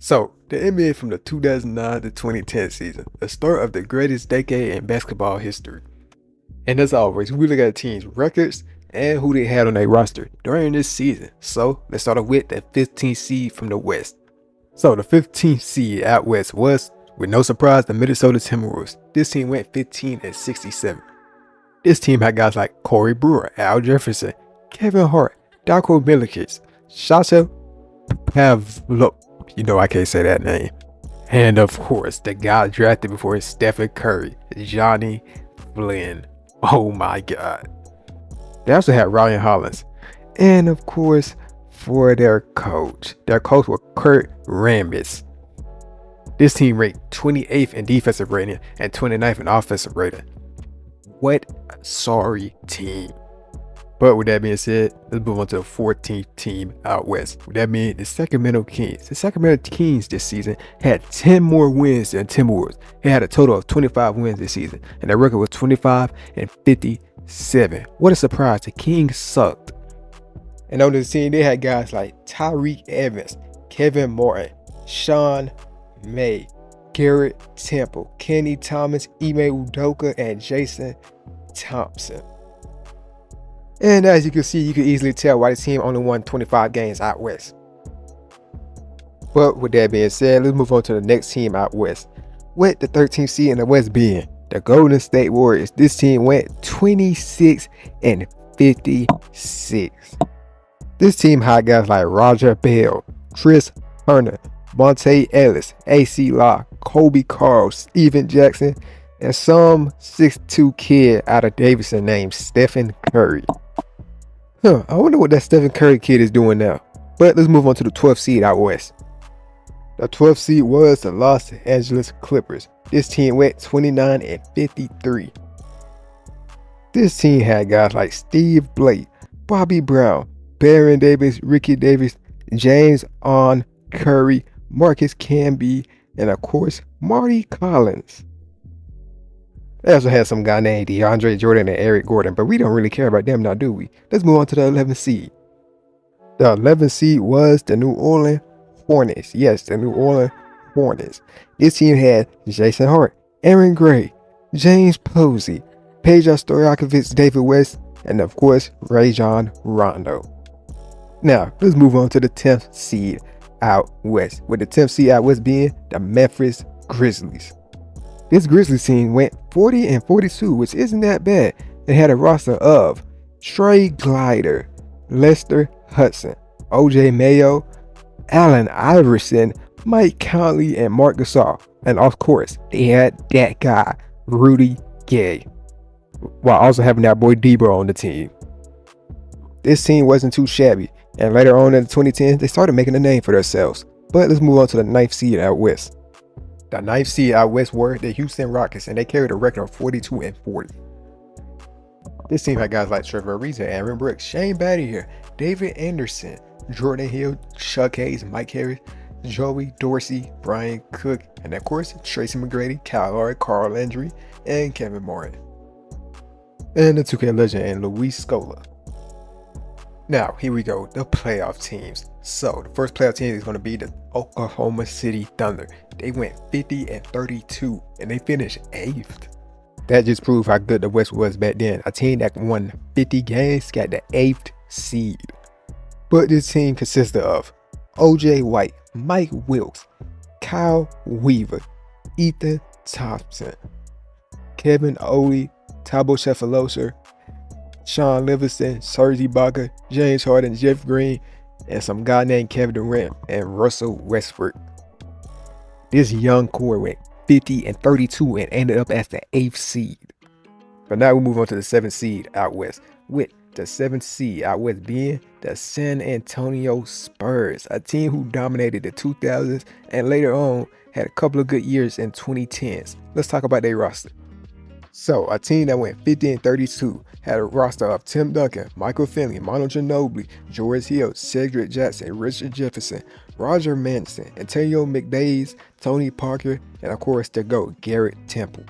So, the NBA from the 2009 to 2010 season, the start of the greatest decade in basketball history. And as always, we look at teams' records and who they had on their roster during this season. So, let's start off with the 15th seed from the West. So, the 15th seed out West was, with no surprise, the Minnesota Timberwolves. This team went 15-67. This team had guys like Corey Brewer, Al Jefferson, Kevin Hart, Darko Milicic, Sasha Pavlov. You know I can't say that name. And of course, the guy drafted before Stephen Curry, Johnny Flynn. Oh my God. They also had Ryan Hollins. And of course, for their coach was Kurt Rambis. This team ranked 28th in defensive rating and 29th in offensive rating. What a sorry team. But with that being said, let's move on to the 14th team out West. With that being the Sacramento Kings. The Sacramento Kings this season had 10 more wins than Timberwolves. They had a total of 25 wins this season, and their record was 25-57. What a surprise. The Kings sucked. And on this team, they had guys like Tyreke Evans, Kevin Martin, Sean May, Garrett Temple, Kenny Thomas, Ime Udoka, and Jason Thompson. And as you can see, you can easily tell why the team only won 25 games out West. But with that being said, let's move on to the next team out West. With the 13th seed in the West being the Golden State Warriors. This team went 26-56. This team had guys like Roger Bell, Chris Hunter, Monte Ellis, AC Law, Kobe Carl, Steven Jackson, and some 6'2" kid out of Davidson named Stephen Curry. I wonder what that Stephen Curry kid is doing now. But let's move on to the 12th seed out West. The 12th seed was the Los Angeles Clippers. This team went 29-53. This team had guys like Steve Blake, Bobby Brown, Baron Davis, Ricky Davis, James On Curry, Marcus Camby, and of course, Marty Collins. They also had some guy named DeAndre Jordan and Eric Gordon, but we don't really care about them now, do we? Let's move on to the 11th seed. The 11th seed was the New Orleans Hornets. Yes, the New Orleans Hornets. This team had Jason Hart, Aaron Gray, James Posey, Peja Stojakovic, David West, and of course, Rajon Rondo. Now, let's move on to the 10th seed out West, with the 10th seed out West being the Memphis Grizzlies. This Grizzlies team went 40-42, which isn't that bad. They had a roster of Trey Glider, Lester Hudson, OJ Mayo, Allen Iverson, Mike Conley, and Marc Gasol. And of course, they had that guy, Rudy Gay, while also having that boy Debo on the team. This team wasn't too shabby, and later on in the 2010s, they started making a name for themselves. But let's move on to the 9th seed out West. The 9th seed out West were the Houston Rockets, and they carried a record of 42-40. This team had guys like Trevor Ariza, Aaron Brooks, Shane Battier, David Anderson, Jordan Hill, Chuck Hayes, Mike Harris, Joey Dorsey, Brian Cook, and of course, Tracy McGrady, Kyle Lowry, Carl Landry, and Kevin Martin. And the 2K legend and Luis Scola. Now, here we go, the playoff teams. So, the first playoff team is going to be the Oklahoma City Thunder. They went 50-32, and they finished 8th. That just proved how good the West was back then. A team that won 50 games got the 8th seed. But this team consisted of OJ White, Mike Wilkes, Kyle Weaver, Ethan Thompson, Kevin Ollie, Thabo Sefolosha, Sean Livingston, Serge Ibaka, James Harden, Jeff Green, and some guy named Kevin Durant and Russell Westbrook. This young core went 50-32 and ended up as the 8th seed. But now we move on to the 7th seed out West, with the 7th seed out West being the San Antonio Spurs, a team who dominated the 2000s and later on had a couple of good years in 2010s. Let's talk about their roster. So, a team that went 50-32 had a roster of Tim Duncan, Michael Finley, Manu Ginobili, George Hill, Cedric Jackson, Richard Jefferson, Roger Manson, Antonio McDays, Tony Parker, and of course the GOAT, Garrett Temple.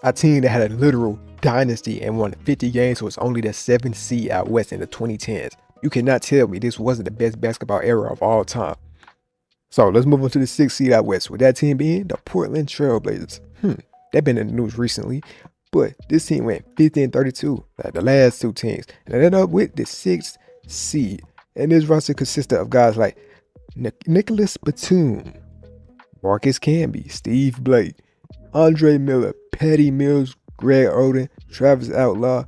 A team that had a literal dynasty and won 50 games was only the 7th seed out West in the 2010s. You cannot tell me this wasn't the best basketball era of all time. So let's move on to the 6th seed out west, with that team being the Portland Trailblazers. They've been in the news recently, but this team went 50-32, like the last two teams, and ended up with the 6th seed. And this roster consisted of guys like Nicholas Batum, Marcus Camby, Steve Blake, Andre Miller, Patty Mills, Greg Oden, Travis Outlaw,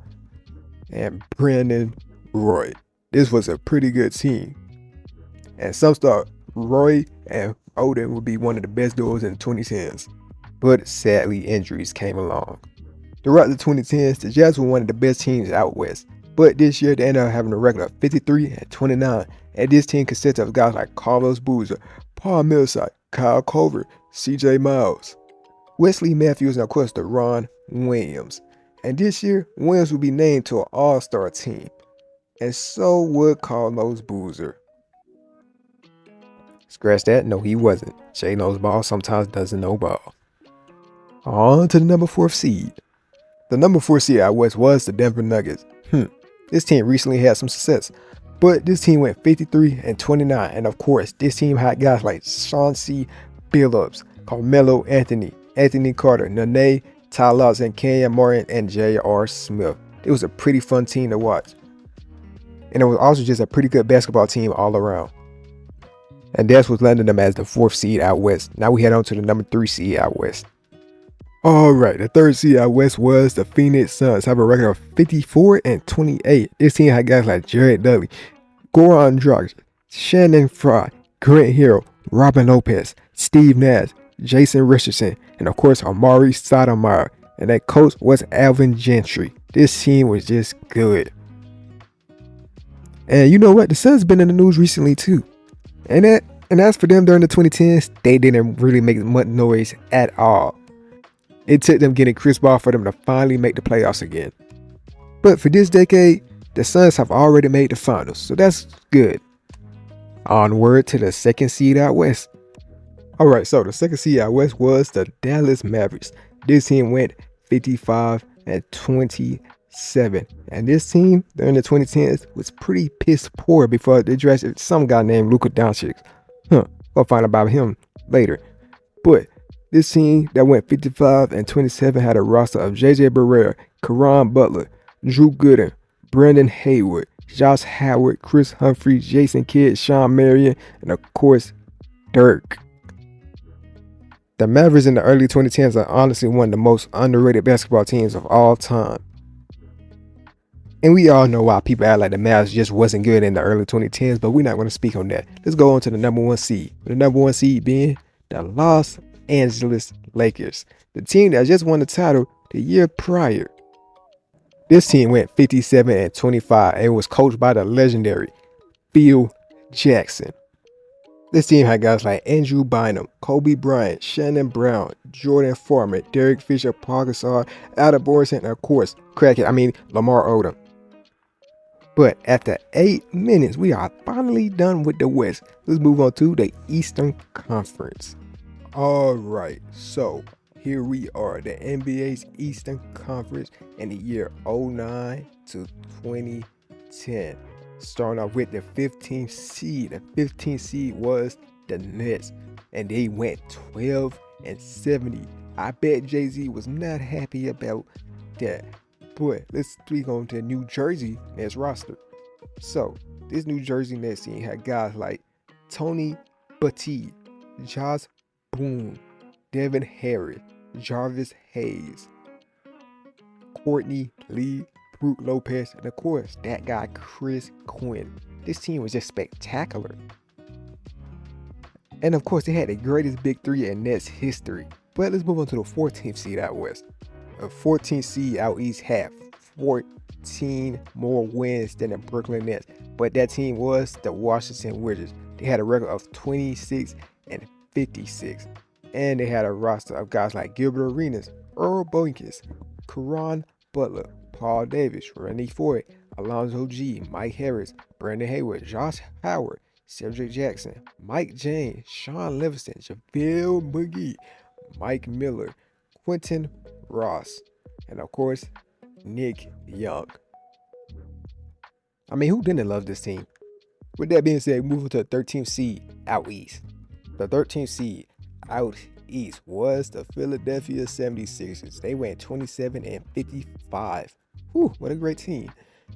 and Brandon Roy. This was a pretty good team. And some thought Roy and Oden would be one of the best duos in the 2010s. But sadly, injuries came along. Throughout the 2010s, the Jazz were one of the best teams out west. But this year, they ended up having a record of 53-29. And this team consisted of guys like Carlos Boozer, Paul Millsap, Kyle Korver, CJ Miles, Wesley Matthews, and of course, Deron Williams. And this year, Williams would be named to an all-star team. And so would Carlos Boozer. Scratch that, no he wasn't. Jay knows ball, sometimes doesn't know ball. On to the number 4th seed. The number 4 seed out west was the Denver Nuggets. This team recently had some success, but this team went 53-29. And of course, this team had guys like Chauncey Billups, Carmelo Anthony, Anthony Carter, Nene, Ty Lawson, Kenyon Martin, and J.R. Smith. It was a pretty fun team to watch. And it was also just a pretty good basketball team all around. And that's what landed them as the 4th seed out west. Now we head on to the number 3 seed out west. Alright, the 3rd seed out west was the Phoenix Suns, have a record of 54-28. This team had guys like Jared Dudley, Goran Dragic, Shannon Fry, Grant Hill, Robin Lopez, Steve Nash, Jason Richardson, and of course Amari Stoudemire. And that coach was Alvin Gentry. This team was just good. And you know what? The Suns been in the news recently too. And as for them during the 2010s, they didn't really make much noise at all. It took them getting Chris Paul for them to finally make the playoffs again. But for this decade, the Suns have already made the finals, so that's good. Onward to the 2nd seed out west. Alright, so the 2nd seed out west was the Dallas Mavericks. This team went 55-27. And this team during the 2010s was pretty piss poor before they drafted some guy named Luka Doncic. We'll find out about him later. But this team that went 55-27 had a roster of JJ Barea, Caron Butler, Drew Gooden, Brandon Haywood, Josh Howard, Chris Humphrey, Jason Kidd, Sean Marion, and of course, Dirk. The Mavericks in the early 2010s are honestly one of the most underrated basketball teams of all time. And we all know why people act like the Mavs just wasn't good in the early 2010s, but we're not going to speak on that. Let's go on to the number 1 seed. The number 1 seed being the Los Angeles Lakers, the team that just won the title the year prior. This team went 57-25 and was coached by the legendary Phil Jackson. This team had guys like Andrew Bynum, Kobe Bryant, Shannon Brown, Jordan Farmer, Derek Fisher, Paul Gasol, Alden Borson, and of course, Lamar Odom. But after 8 minutes, we are finally done with the West. Let's move on to the Eastern Conference. Alright, so here we are, the NBA's Eastern Conference in the year 09 to 2010. Starting off with the 15th seed. The 15th seed was the Nets, and they went 12-70. I bet Jay-Z was not happy about that. But let's speak on to New Jersey Nets roster. So this New Jersey Nets team had guys like Tony Batiste, Josh Boone, Devin Harris, Jarvis Hayes, Courtney Lee, Brook Lopez, and of course that guy Chris Quinn. This team was just spectacular. And of course they had the greatest big three in Nets history. But let's move on to the 14th seed out west. The 14th seed out east had 14 more wins than the Brooklyn Nets, but that team was the Washington Wizards. They had a record of 26-56, and they had a roster of guys like Gilbert Arenas, Earl Boykins, Caron Butler, Paul Davis, Randy Foye, Alonzo G, Mike Harris, Brandon Hayward, Josh Howard, Cedric Jackson, Mike James, Sean Livingston, JaVale McGee, Mike Miller, Quentin Ross, and of course, Nick Young. I mean, who didn't love this team? With that being said, moving to the 13th seed out east. The The 13th seed out east was the Philadelphia 76ers. They went 27-55. Whew, what a great team.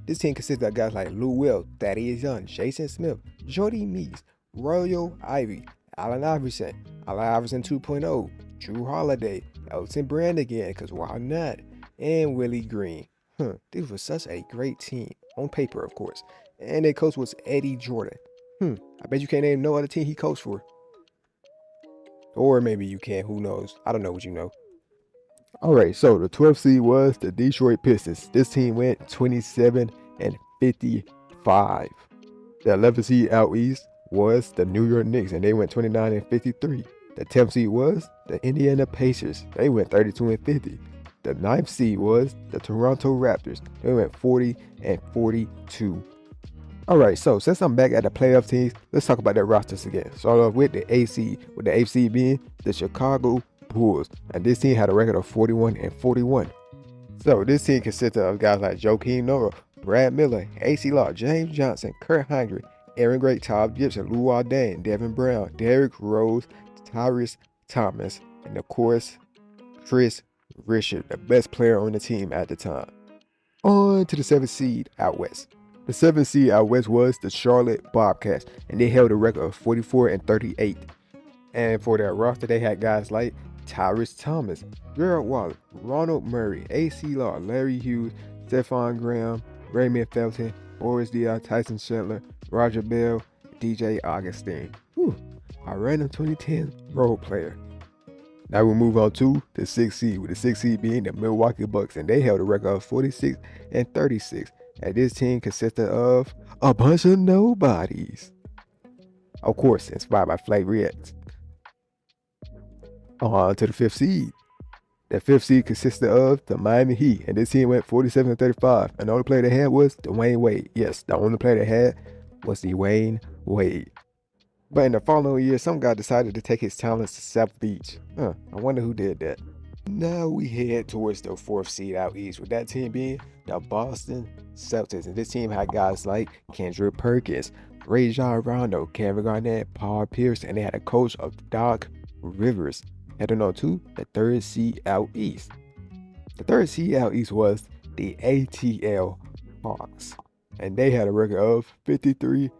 This team consisted of guys like Lou Will, Thaddeus Young, Jason Smith, Jordy Meese, Royal Ivy, Allen Iverson 2.0, Drew Holiday, Elton Brand again, because why not? And Willie Green. This was such a great team. On paper, of course. And their coach was Eddie Jordan. I bet you can't name no other team he coached for. Or maybe you can, who knows? I don't know what you know. Alright, so the 12th seed was the Detroit Pistons. This team went 27-55. The 11th seed out east was the New York Knicks, and they went 29-53. The 10th seed was the Indiana Pacers. They went 32-50. The 9th seed was the Toronto Raptors. They went 40-42. Alright, so since I'm back at the playoff teams, let's talk about their rosters again. Start off with the 8th seed, with the 8th seed being the Chicago Bulls. And this team had a record of 41-41. So this team consisted of guys like Joakim Noah, Brad Miller, AC Law, James Johnson, Kurt Heinrich, Aaron Gray, Todd Gibson, Luol Deng, Devin Brown, Derrick Rose, Tyrese Thomas, and of course, Chris Richard, the best player on the team at the time. On to the 7th seed out west. The 7th seed out west was the Charlotte Bobcats, and they held a record of 44-38. And for their roster, they had guys like Tyrese Thomas, Gerald Wallace, Ronald Murray, AC Law, Larry Hughes, Stephon Graham, Raymond Felton, Boris Diaw, Tyson Chandler, Roger Bell, DJ Augustine. A random 2010 role player. Now we move on to the 6th seed, with the 6th seed being the Milwaukee Bucks, and they held a record of 46-36. And this team consisted of a bunch of nobodies. Of course, inspired by Flag Reacts. On to the 5th seed. The 5th seed consisted of the Miami Heat, and this team went 47-35. And the only player they had was Dwayne Wade. Yes, the only player they had was Dwayne Wade. But in the following year, some guy decided to take his talents to South Beach. I wonder who did that. Now we head towards the 4th seed out east, with that team being the Boston Celtics. And this team had guys like Kendrick Perkins, Rajon Rondo, Kevin Garnett, Paul Pierce, and they had a coach of Doc Rivers. Heading on to the 3rd seed out east. The 3rd seed out east was the ATL Hawks, and they had a record of 53-29.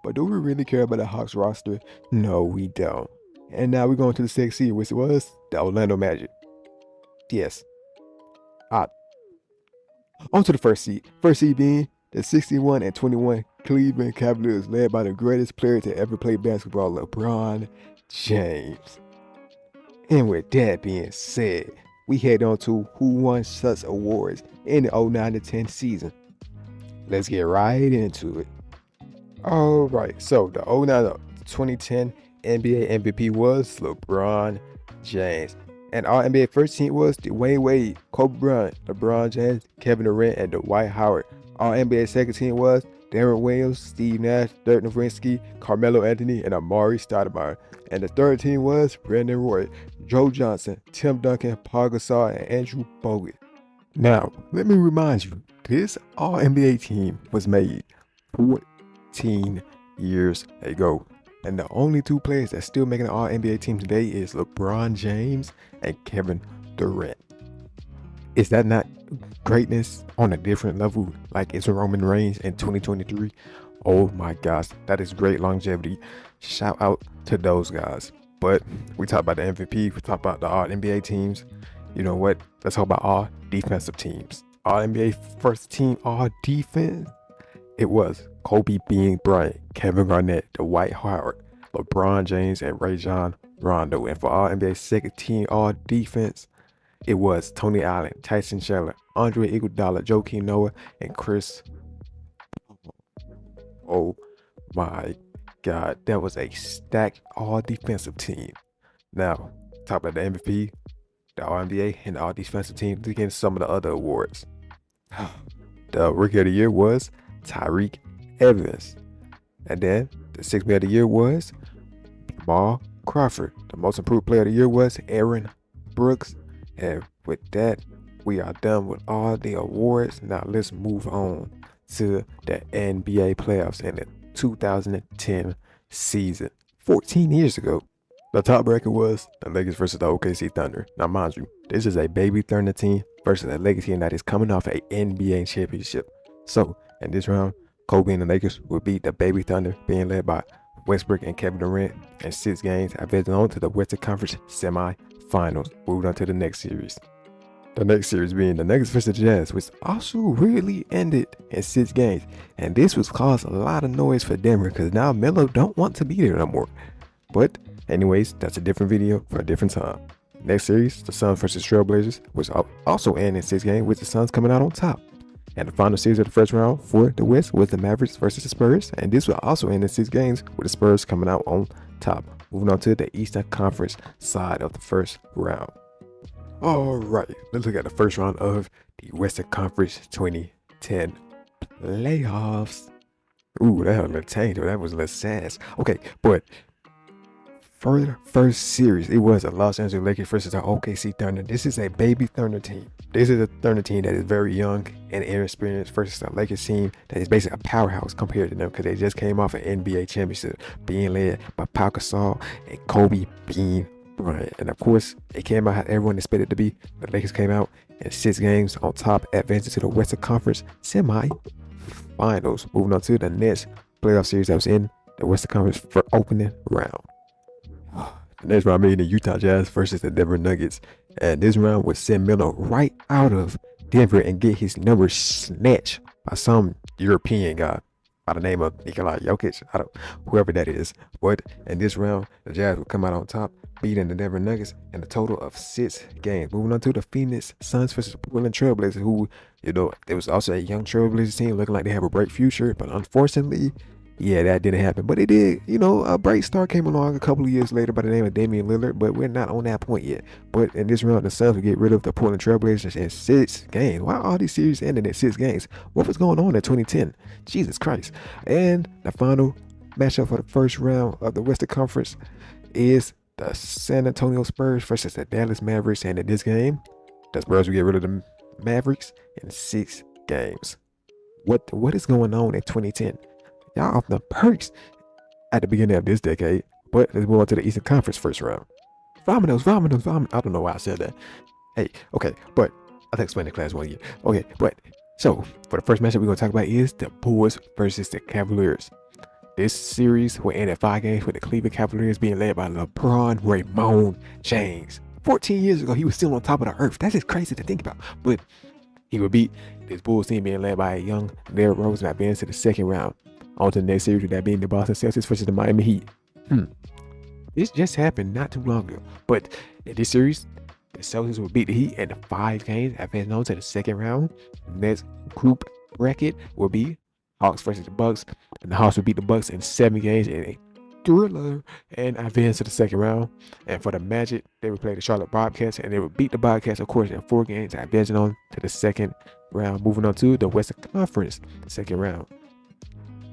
But do we really care about the Hawks roster? No, we don't. And now we're going to the 6th seed, which was the Orlando Magic. Yes. On to the 1st seed. 1st seed being the 61-21 Cleveland Cavaliers, led by the greatest player to ever play basketball, LeBron James. And with that being said, we head on to who won such awards in the 09-10 season. Let's get right into it. Alright, so the 09-2010 NBA MVP was LeBron James. And our NBA first team was Dwayne Wade, Kobe Bryant, LeBron James, Kevin Durant, and Dwight Howard. Our NBA second team was Darren Williams, Steve Nash, Dirk Nowitzki, Carmelo Anthony, and Amari Stoudemire. And the third team was Brandon Roy, Joe Johnson, Tim Duncan, Paul Gasol, and Andrew Bogut. Now, let me remind you, this All-NBA team was made 14 years ago. And the only two players that's still making the All-NBA team today is LeBron James and Kevin Durant. Is that not greatness on a different level like it's Roman Reigns in 2023? Oh my gosh, that is great longevity. Shout out to those guys. But we talk about the MVP, we talk about the All-NBA teams. You know what? Let's talk about all defensive teams. All-NBA first team, all defense. It was Kobe Bean Bryant, Kevin Garnett, Dwight Howard, LeBron James, and Rajon Rondo. And for All-NBA second team, all defense, it was Tony Allen, Tyson Chandler, Andre Iguodala, Joakim Noah, and Chris. Oh my God, that was a stacked all defensive team. Now, talk about the MVP, the All-NBA, and the all defensive team. Again, some of the other awards. The Rookie of the Year was Tyreke Evans. And then the Sixth Man of the Year was Jamal Crawford. The Most Improved Player of the Year was Aaron Brooks. And with that, we are done with all the awards. Now let's move on to the NBA playoffs in the 2010 season. 14 years ago. The top bracket was the Lakers versus the OKC Thunder. Now, mind you, this is a baby Thunder team versus a Lakers team that is coming off an NBA championship. So, in this round, Kobe and the Lakers will beat the baby Thunder, being led by Westbrook and Kevin Durant, in 6 games, advancing on to the Western Conference semi-finals. Moving on to the next series. The next series being the Nuggets versus the Jazz, which also really ended in 6 games. And this was caused a lot of noise for Denver because now Melo don't want to be there no more. But anyways, that's a different video for a different time. Next series, the Suns versus Trailblazers, which also ended in 6 games, with the Suns coming out on top. And the final series of the first round for the West was the Mavericks versus the Spurs, and this will also end in 6 games, with the Spurs coming out on top. Moving on to the Eastern Conference side of the first round. Alright, let's look at the first round of the Western Conference 2010 playoffs. Ooh, that was a little change, that was a little sass. Okay, but for the first series, it was the Los Angeles Lakers versus the OKC Thunder. This is a baby Thunder team. This is a Thunder team that is very young and inexperienced versus the Lakers team that is basically a powerhouse compared to them because they just came off an NBA championship being led by Pau Gasol and Kobe Bean Bryant. And of course, it came out how everyone expected it to be. The Lakers came out in 6 games on top, advancing to the Western Conference semi-finals. Moving on to the next playoff series that was in the Western Conference for opening round. The next round being the Utah Jazz versus the Denver Nuggets. And this round would send Melo right out of Denver and get his number snatched by some European guy by the name of Nikola Jokic, whoever that is. But in this round, the Jazz would come out on top, beating the Denver Nuggets in a total of 6 games. Moving on to the Phoenix Suns versus the Portland Trailblazers, who, there was also a young Trailblazers team looking like they have a bright future, but unfortunately, yeah, that didn't happen. But it did, a bright star came along a couple of years later by the name of Damian Lillard, but we're not on that point yet. But in this round, the Suns will get rid of the Portland Trailblazers in 6 games. Why all these series ended in 6 games? What was going on in 2010? Jesus Christ. And the final matchup for the first round of the Western Conference is the San Antonio Spurs versus the Dallas Mavericks. And in this game, the Spurs will get rid of the Mavericks in 6 games. What is going on in 2010? Y'all off the perks at the beginning of this decade. But let's move on to the Eastern Conference first round. Vominos. I don't know why I said that. Hey, okay, but I'll explain the class 1 again. Okay, but so for the first matchup we're gonna talk about is the Bulls versus the Cavaliers. This series will end at 5 games with the Cleveland Cavaliers being led by LeBron Raymond James. 14 years ago, he was still on top of the earth. That's just crazy to think about. But he would beat this Bulls team being led by a young Derrick Rose and advance to the second round. On to the next series, with that being the Boston Celtics versus the Miami Heat. This just happened not too long ago. But in this series, the Celtics will beat the Heat in 5 games, advancing on to the second round. Next group bracket will be Hawks versus the Bucks, and the Hawks will beat the Bucks in 7 games in a thriller and advance to the second round. And for the Magic, they would play the Charlotte Bobcats, and they would beat the Bobcats, of course, in 4 games, advancing on to the second round. Moving on to the Western Conference second round.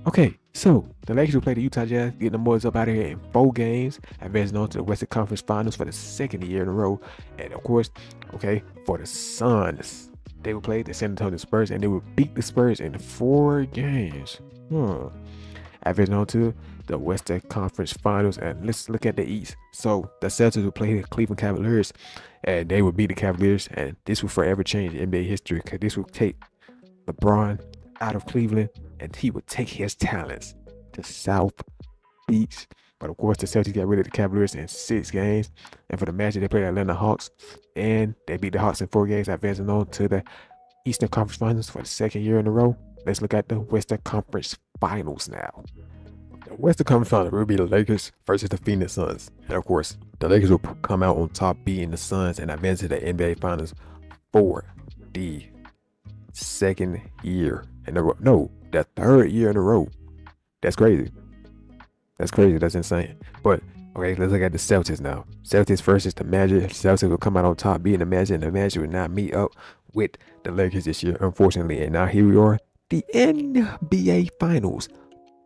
Okay, so the Lakers will play the Utah Jazz, getting the boys up out of here in 4 games, advancing on to the Western Conference Finals for the 2nd year in a row. And of course, okay, for the Suns, they will play the San Antonio Spurs, and they will beat the Spurs in 4 games. Advancing on to the Western Conference Finals, and let's look at the East. So the Celtics will play the Cleveland Cavaliers, and they will beat the Cavaliers, and this will forever change NBA history because this will take LeBron out of Cleveland, and he would take his talents to South Beach. But of course, the Celtics got rid of the Cavaliers in 6 games. And for the Magic, they played the Atlanta Hawks, and they beat the Hawks in 4 games, advancing on to the Eastern Conference Finals for the 2nd year in a row. Let's look at the Western Conference Finals now. The Western Conference Finals will be the Lakers versus the Phoenix Suns. And of course, the Lakers will come out on top, beating the Suns and advance to the NBA Finals for the 2nd year in a row. No, the 3rd year in a row. That's crazy. That's insane. But okay, let's look at the Celtics now. Celtics versus the Magic. Celtics will come out on top, beating the Magic, and the Magic will not meet up with the Lakers this year, unfortunately. And now here we are, the NBA Finals,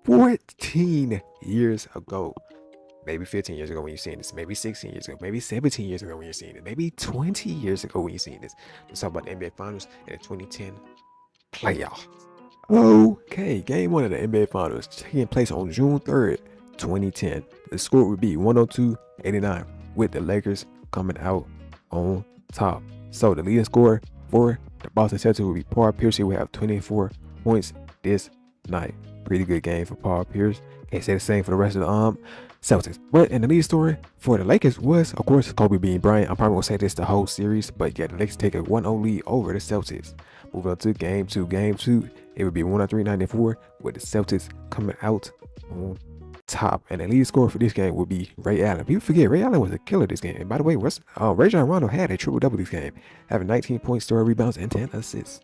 14 years ago. Maybe 15 years ago when you're seeing this. Maybe 16 years ago. Maybe 17 years ago when you're seeing it. Maybe 20 years ago when you're seeing this. Let's talk about the NBA Finals and the 2010 playoffs. Okay, game 1 of the NBA Finals taking place on June 3rd, 2010. The score would be 102-89 with the Lakers coming out on top. So the leading scorer for the Boston Celtics would be Paul Pierce. He would have 24 points this night. Pretty good game for Paul Pierce. Can't say the same for the rest of the Celtics. But in the lead story for the Lakers was, of course, Kobe Bean Bryant. I'm probably gonna say this the whole series, but yeah, the Lakers take a 1-0 lead over the Celtics. Moving on to game two. Game two, it would be 103-94 with the Celtics coming out on top. And the lead scorer for this game would be Ray Allen. People forget Ray Allen was a killer this game. And by the way, Rajon Rondo had a triple-double this game, having 19 points, 12 rebounds, and 10 assists.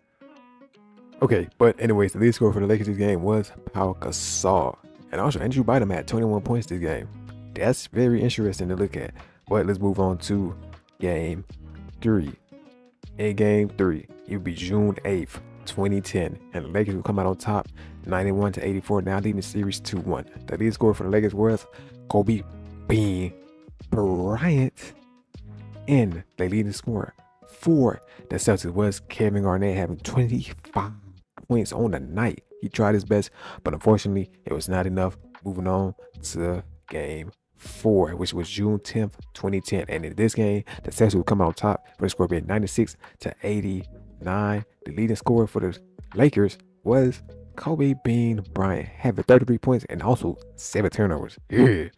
Okay, but anyways, the lead scorer for the Lakers this game was Pau Gasol. And also, Andrew Bynum had 21 points this game. That's very interesting to look at. But let's move on to game three. In game three, it would be June 8th, 2010. And the Lakers will come out on top 91-84, now leading the series 2-1. The lead scorer for the Lakers was Kobe Bean Bryant. And the leading scorer for the Celtics was Kevin Garnett, having 25 points on the night. He tried his best, but unfortunately, it was not enough. Moving on to game four, which was June 10th, 2010. And in this game, the Celtics would come out on top for the score being 96-89. The leading scorer for the Lakers was Kobe Bean Bryant, having 33 points and also 7 turnovers. Yeah,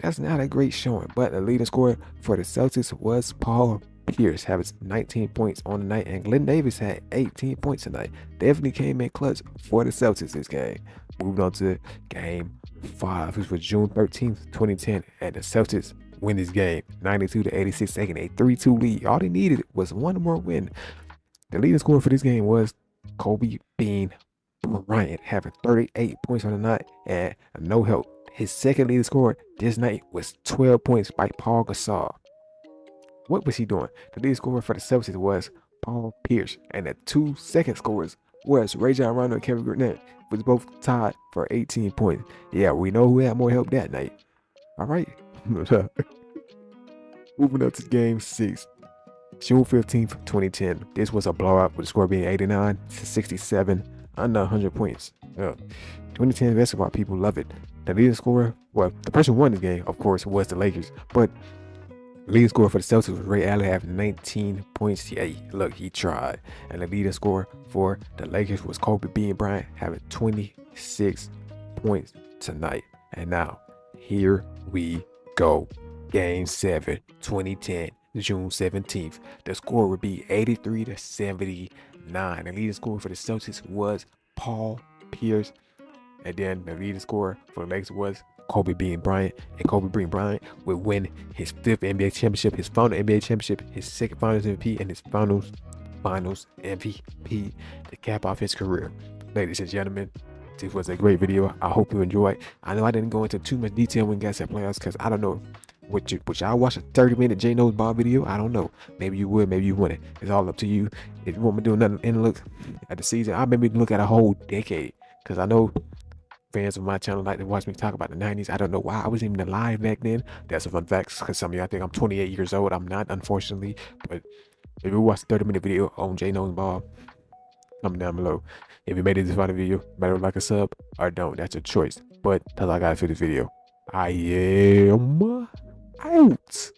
that's not a great showing. But the leading scorer for the Celtics was Paul Pierce, having 19 points on the night, and Glenn Davis had 18 points tonight. Definitely came in clutch for the Celtics this game. Moving on to game 5, which was June 13th, 2010, and the Celtics win this game 92-86, taking a 3-2 lead. All they needed was one more win. The leading scorer for this game was Kobe Bean Bryant, having 38 points on the night and no help. His second leading scorer this night was 12 points by Paul Gasol. What was he doing? The leading scorer for the Celtics was Paul Pierce, and the 2 second scorers was Rajon Rondo and Kevin Garnett, was both tied for 18 points. Yeah, we know who had more help that night. All right. Moving up to game 6, June 15th, 2010. This was a blowout with the score being 89-67, under 100 points. 2010 basketball people love it. The leading scorer, well, the person who won this game, of course, was the Lakers, but the leading scorer for the Celtics was Ray Allen, having 19 points. Yeah, look, he tried. And the leading scorer for the Lakers was Kobe Bean Bryant, having 26 points tonight. And now, here we go. Game 7, 2010, June 17th. The score would be 83-79. The leading scorer for the Celtics was Paul Pierce. And then the leading scorer for the Lakers was Kobe Bean Bryant, and Kobe Bean Bryant would win his 5th NBA championship, his final NBA championship, his 2nd Finals MVP, and his Finals MVP to cap off his career. Ladies and gentlemen, this was a great video. I hope you enjoyed. I know I didn't go into too much detail when guys said playoffs, because I don't know would y'all watch a 30-minute J Knows Ball video. I don't know. Maybe you would, maybe you wouldn't. It's all up to you. If you want me to do another look at the season, I'll maybe look at a whole decade, because I know fans of my channel like to watch me talk about the 90s. I don't know why I wasn't even alive back then. That's a fun fact, because some of y'all think I'm 28 years old. I'm not, unfortunately. But if you watch a 30-minute video on J Knows Ball, comment down below. If you made it this far in the video, better like a sub or don't. That's your choice. But that's all I got for this video. I am out.